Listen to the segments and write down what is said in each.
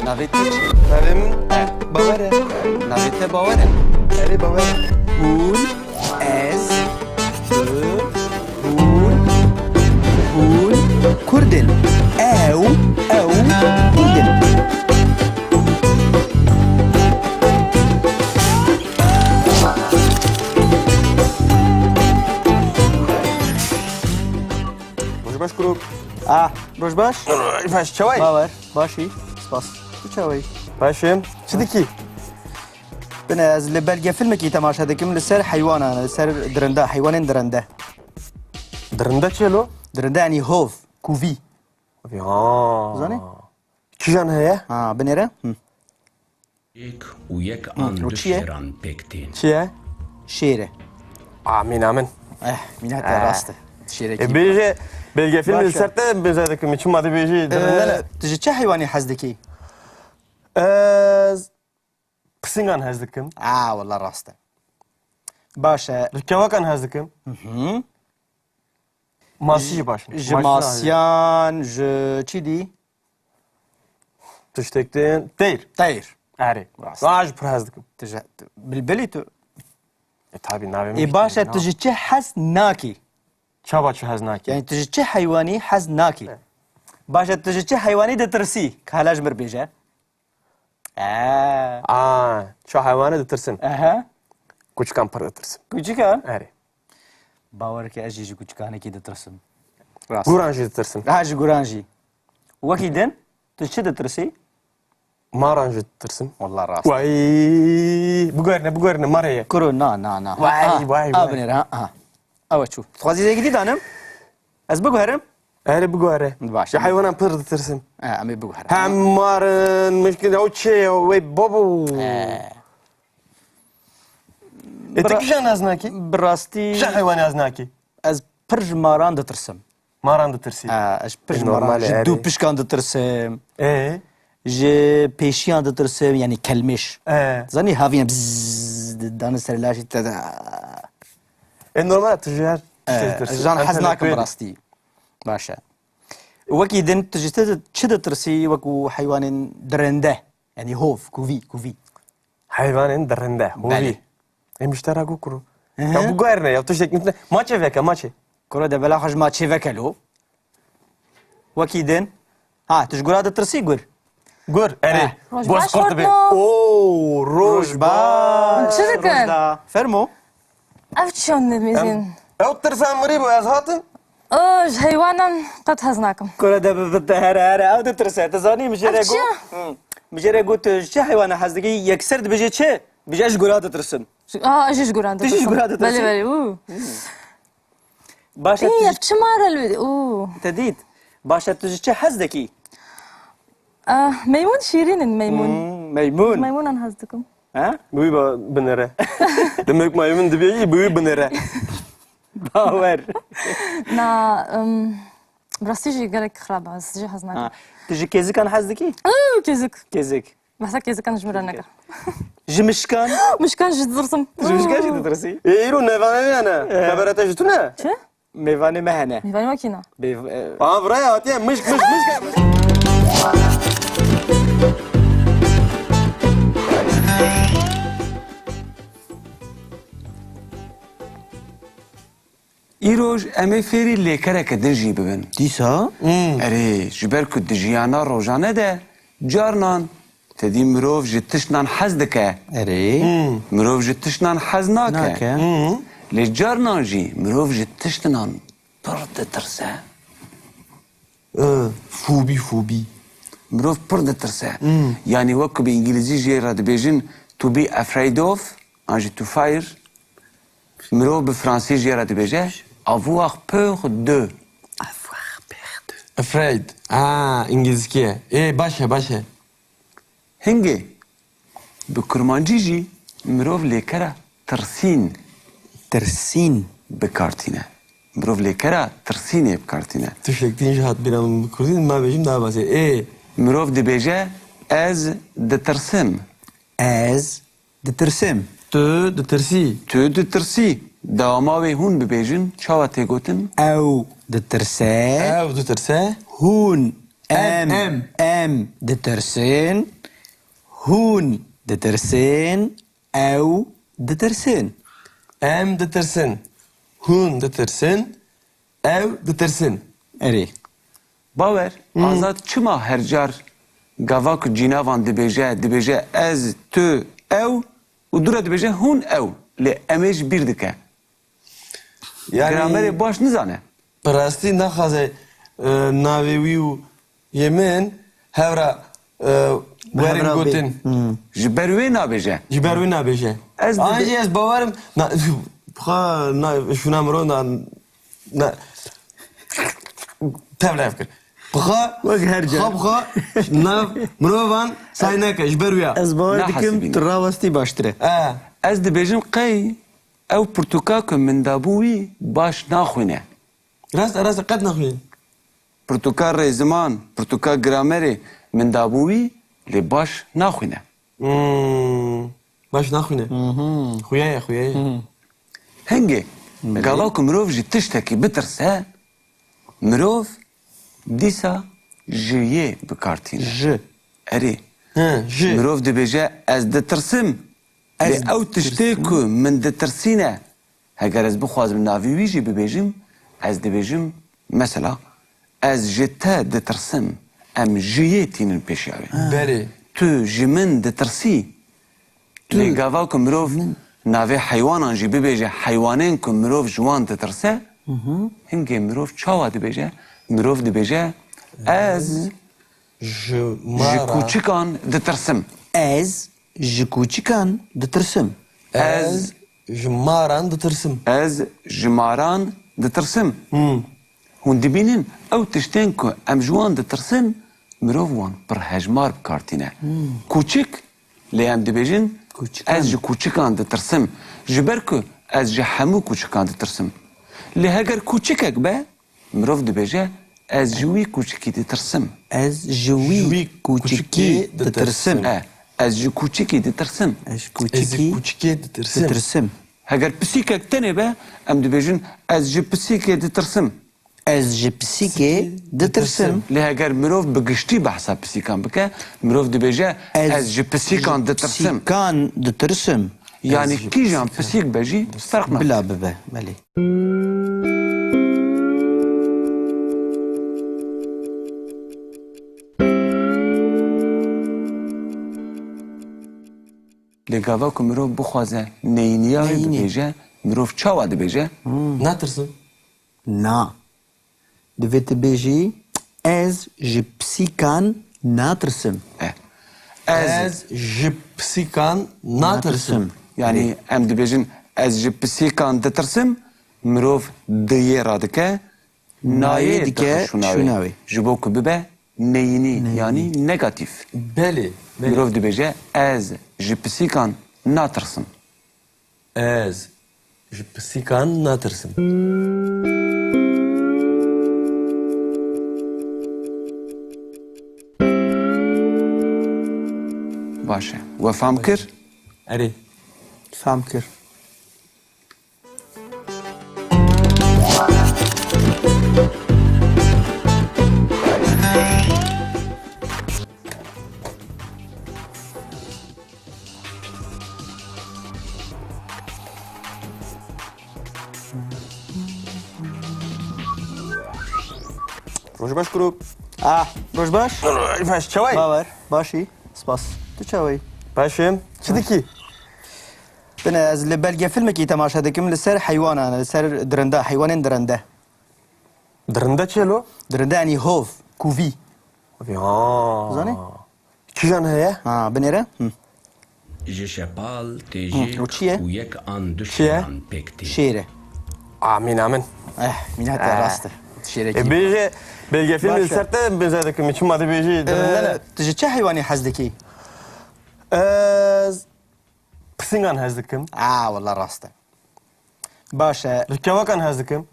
Navê te çi? Navê min Bawer e. Navê te bawer e? Erê Bawer e. Hûn, ez, tu, hûn, Kurdin. Ew, Kurdin. Roş baş kuruk. Roj baş? Roş baş çavay. Bawer, başî. Spas. Tu çawa yî? Başım. Çi dikî? Bin ez li belge filmekî temaşa dikim li ser heywanan, li ser dirinde, heywanên dirinde. Dirinde çelo? Dirinde yanî hov, kuvî. Ya. Zanî? Kîjan heye? Binêre? یک و یک آن رو دو چیه؟ شیران پکتین Çi ye? Şêre. Amin amin. Mînate rast e. Şêrekî. Bêje belge film li Başa. ser te bêje dikim. Çi madî bêjî dirinde ne? Tu ji çi heywanî hez dikî? Ez pisingan hez dikim. Wallah rast e. Baş e. Li kevakan hez dikim. Masî jî baş. Ji masyan, ji çi dî? Tiştektin. Teyr. Teyr. Erê. Rast. Wan jî pir hez dikim. Tu ji bilbilî tu. Tabii navê min. Baş e tu ji çi hez nakî? Çava çi hez nakî. Yani tu ji çi heywanî hez nakî? Baş e tu ji çi heywanî ditirsî? Hala ji mir bêje. Çi heywanê ditirsin. Aha. Kûçikan pir ditirsin. Küçükan. Erê. Bawer ki ez jî ji küçükanekî ditirsim. Rast. Guran jî ditirsin. Ha ji guran jî. Wekî din tu çi ditirsî? Maran jî ditirsin. Wallah rast. Vay. Biguerine mareye. Kuru na. Vay. Abinêre ha. Ew çû. Xwazî zêgidî danim? Ez biguherim? Erê biguere. Baş. Ji heywanan pir ditirsin. Em ê biguherim. Hem marin, mişkil ew çê wê babo. Tu kîjan hez nakî? Bi rastî Kîjan heywanê hez nakî? ez pir ji maran ditirsim. Maran ditirsî. Ez pir ji Normal maran ji e, dû erê. pişkan ditirsim. Ji pêşiyan ditirsim yanî kelmiş. Zanî haviyên bzzz danî ser laşî te Normal tu jî her tiştê ditirsin. jan hez nakim bi rastî. Baş e. Wekî din tu ji çi ditirsî wekû heywanên dirinde yanî hov, kuvî. Heywanên dirinde. Belê. Hovî. Miştera gu kuru. Ya biguerine ya tiştek mitne. Maçê veke maçê. Kura de bela xwe ji maçê vekelo. Wekî din tu ji gura ditirsî gur. Gur erê. Roj Boz baş qurt be. xortmo. Oo roj baş. Çi dikin? Rojda. Fermo. Ev çiyon didmîzin. Ew tirsan mirî bu ez hatim. Ji heywanan qet hez nakim. Kura de here ew ditirse. Tu zanî mijêre Ev çi? Mijêre got tu ji çi heywana hez dikî yekser dibêje çi? Bêje ji gura ditirsim. Ez ji guran Tu jî ji gura ditirsin? Belê. Baş e Ev çi marel. te dît. Baş e tu ji çi hez dikî? Meymun şîrînin meymun. Meymun. Meymunan hez dikim. Ha? Bu binere. Demek maymun dibêjî bu binere. Bawer. Na birastî jî gelek xirab ez jî hez nakim. Tu ji kezikan hez dikî? Kezik. Kezik. Behsa kezikan ji mir re neke. Ji mişkan? Mişkan jî ditirsim. Ji mişkan jî ditirsî? Îro nevanê ne? Xeberete ji tu ne? Çi? Mêvanê me hene. Meyvanê wekî na. Vraya hatiye mişk. Îroj em ê fêrî lêkereke din jî bibin. Dîsa? Erê ji ber ku di jiyana rojane de carnan tedî mirov ji tiştan hez dike. Erê. Mirov ji tiştan hez nake. Nake. Lê carnan jî mirov ji tiştinan pir ditirse. Fobi. Mirov pir ditirse. Yani wek bi îngilîzî jê re dibêjin to be afraid of an jî to fear. Mirov bi fransî jê re dibêje avoir peur de. Afraid. İngilizce. Başe. Hingê bi kurmancî jî mirov lêkera tirsîn Tirsîn. bikartîne. Mirov lêkera tirsînê bikartîne. Tiştektin ji hat biranım kurdin ma bêjim daha basê. Mirov dibêje ez ditirsim. Ez ditirsim. Tu ditirsî. Tu ditirsî. Dawama wê hûn bibêjin çawa tê gotin? Ew ditirse. Ew ditirse. Hûn. Em. Em ditirsin. هون دترسين أو دترسين Em ditirsin. Hun ditirsin. Ev ditirsin. أري باور آزاد چما هر جار گاوا که جیناوان دبیجه از تو او و دوره دبیجه هون او لی امیج بیر دکه گرامر باش نزانه Parasti naxaze navêwî û yemin hevra werin Hevra bê. gotin. جبر وی نابیجه Ji ber wê nabêje. Ez dibe- Anjî ez bawerim şuna mirov tevlev kir. Wek her car. Bixwe nav mirovan say neke ji ber wî ya. Ez باور نه دکم حسبینه. تراوستی باشتره از دبیجم قی او پرتوکا که من دابوی باش ناخوینه Rast qet naxwînin. پرتوکا رزمان پرتوکا گرامری من دابوی لی باش ناخوینه Baş naxwîne. Xuya ye. هنگه گاوا که مروف جی تشتکی بترسه مروف دیسا جیه بکارتینه ج اری Ji. مروف دبیجه از دترسم لی او تشتی که من دترسینه هگر از بخوازم ناوی ویجی ببیجم از دبیجم مثلا از جتا دترسم ام جیه تینن پیشیاوی Berê. تو جی من دترسی لی گاوا که مروف ناوی حیوانان جی ببیجه حیوانین که مروف جوان دترسه هنگه مروف چاوا دبیجه مروف دبیجه از Ji جی mara. کوچکان دترسم Ez ji koçikan ditirsım. Ez ji maran ditirsim. از جماران دترسم هون دبینن او تشتین که ام جوان دترسن مروف وان پر هجمار بکارتینه کوچک لی ام دبیجن از جی کوچکان دترسم جبر که از جی همو کوچکان دترسم لی هگر کوچکک به مروف دبیجه از جوی کوچکی دترسم Ez jiwi Jiwi koçiki koçiki ditirsım. از جی کوچکی دترسم Ez Ez koçiki kuçike ditirsim. ditirsım. هگر پسیکک تنه به ام دبیجن از جی پسیک دترسم Ez ji pisike ditirsım. لی اگر مروف بگشتی بحثا پسیکان بکه مروف دبیجه از جی پسیکان دترسم Pisikan ditirsım. یعنی کی جان پسیک بجی فرق نه Bila bibe. Beli. لی گاوا که مروف بخوازه نینیای نینی. ببیجه مروف چاوا دبیجه Natirsim. Na. Divê tu bêjî ez ji pisikan natirsim. از Ez ji pisikan natirsim. یعنی ام دبیجن از جی پسیکان دترسم مروف دیه را دکه نایه dike, دکه şunavi. جبو که ببه نینی یعنی نگاتیف Belê. مروف دبیجه از جی پسیکان ناترسم Ez ji pisikan natirsim. باشه وفهم کر Erê. Fam kir. Roj baş kurup. Ah, roj baş. Baş çavay. Bawer. Başî. Spas. Tu çawî. Başım. Çidiki. Bine ez li belge filmekî temaşa dikim li ser heywanan, li ser dirinde, heywanên dirinde. Dirinde çelo. Dirinde yanî hov, kuvî. Ya. Zanî? Çijan heye? Ha, binêre? Je shepal teje o çi ye? ku yek an Çi ye? duşan pekti. Şêre. Amin amin. Mînate rast e. Şêrekî. Bêje belge film Başa. serte benzedekim. İçim adı bêje dirinde ne? Tu ji çi heywanê hez dikî? Ez pisingan hez dikim. Ah, wallah rast e. Baş e. Li kevakan hez dikim.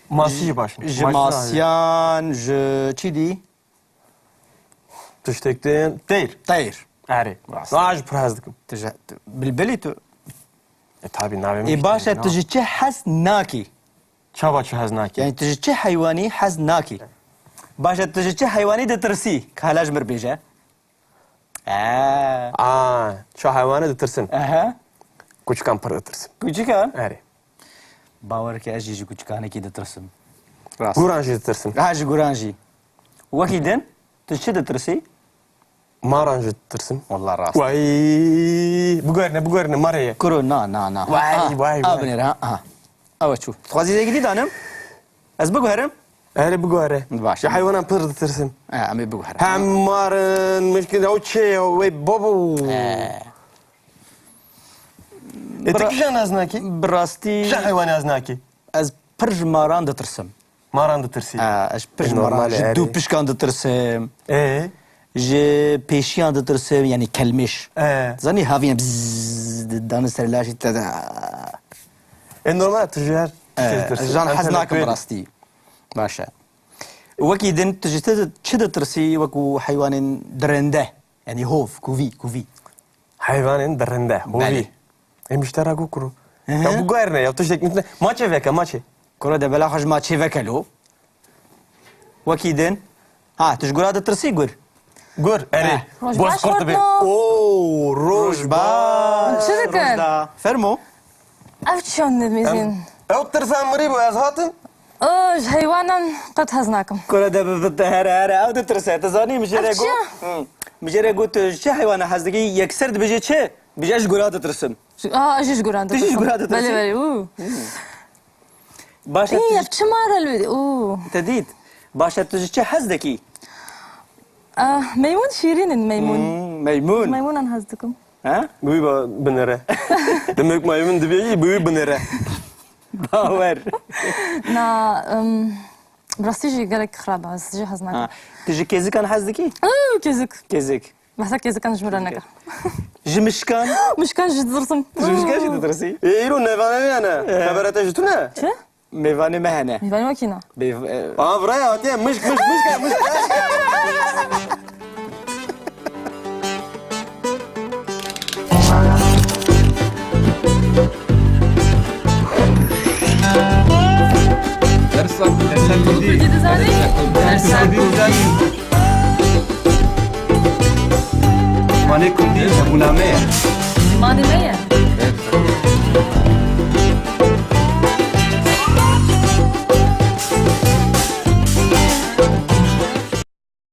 Masî baş. Ji masyan, ji çi dî? Tiştekten değil. Teyr. Erê. Raj pir hez dikim. Tu ji bilbilî tu. Tabii navim. E baş e tu ji çi hez nakî? Çaba çi hez naki. Yani tu ji çi heywanî hez nakî? Baş e tu ji çi heywanî ditirsî? Ka hala ji mir bêje. Şu hayvanı ditirsin. Aha. Küçükken pır ditirsin. Küçükken. Evet. Bavar ki az jiji küçükken ki ditirsin. Rast. Guranjı ditirsin. Haji Guranji. Vakiden tuşu ditirsi. Maranjı ditirsin. Wallah rast. Vay. Bu görne maraya. Kuru na. Vay. Abner ha. Evet şu. Twazi gidi danım. Az bu herem. Öyle bu göre. Baş. Şu hayvanı pır ditirsin. Ama bu herem. Hem marın, müşkil o şey ve babu. Etek aznaki. Brasti. Şu hayvanı aznaki. Az perj maran ditirsim. Maran ditirsin. Az perj Normal maran. yani. Du pişkan ditirsim. ji pêşiyan ditirsim yani kelmiş. Zanî havîn bzzz danı serlaşî te de. Normal tüccar. Jan hez nakim rastî. Baş e. Wekî din tu ji te çi ditirsî wekû heywanên dirinde yani hov kuvî. Hayvanın derinde. Beli. Müştera kuru. Ya bu görne ya tuştek mitne. Maçı veka maçı. Kura de bela xwej ma çêvekelo. Wekî din ha tu ji gura ditirsî gur. Gur, eri. Rojbaş Boş kortu be. kortma. Oo, rojbaş. Çi dikin? Fermo. Ev çiyan demezin. Ev tırsan mırı bu az hatın? Ji heywanan qet hez nakim. Kura de bi te here ew ditirse te zanî mijêre Ev çi ye? got. Mijêre got tu çi heywana hez dikî yekser dibêje çi? Bije ji gura ditirsin. Ji ji guran Tu ji gura ditirsin? Beli. Başa İyi, ev çi mara lüdi. te dît. Başa tu ji çi hez dikî? Meymun şirinin meymun. Meymun. Meymunan hez dikim. Ha? Bu binere. Demek maymun dibeyi bu binere. Bawer. Na براستی جی گرک خرابه از جی هز نکن. Tu ji kezikan hez dikî? Kezik. Kezik. Mesela kezik kan jmura neka. Ji mişkan? Mişkan jid zırsın. Ji mişkan jî ditirsî? İro nevane yani. Haberete jitu ne? Çe? Mêvanê me hene. Ben makina. Aa buraya hatiye mışk. Dedi zaten. Mane kundi, buname. Madem iyi.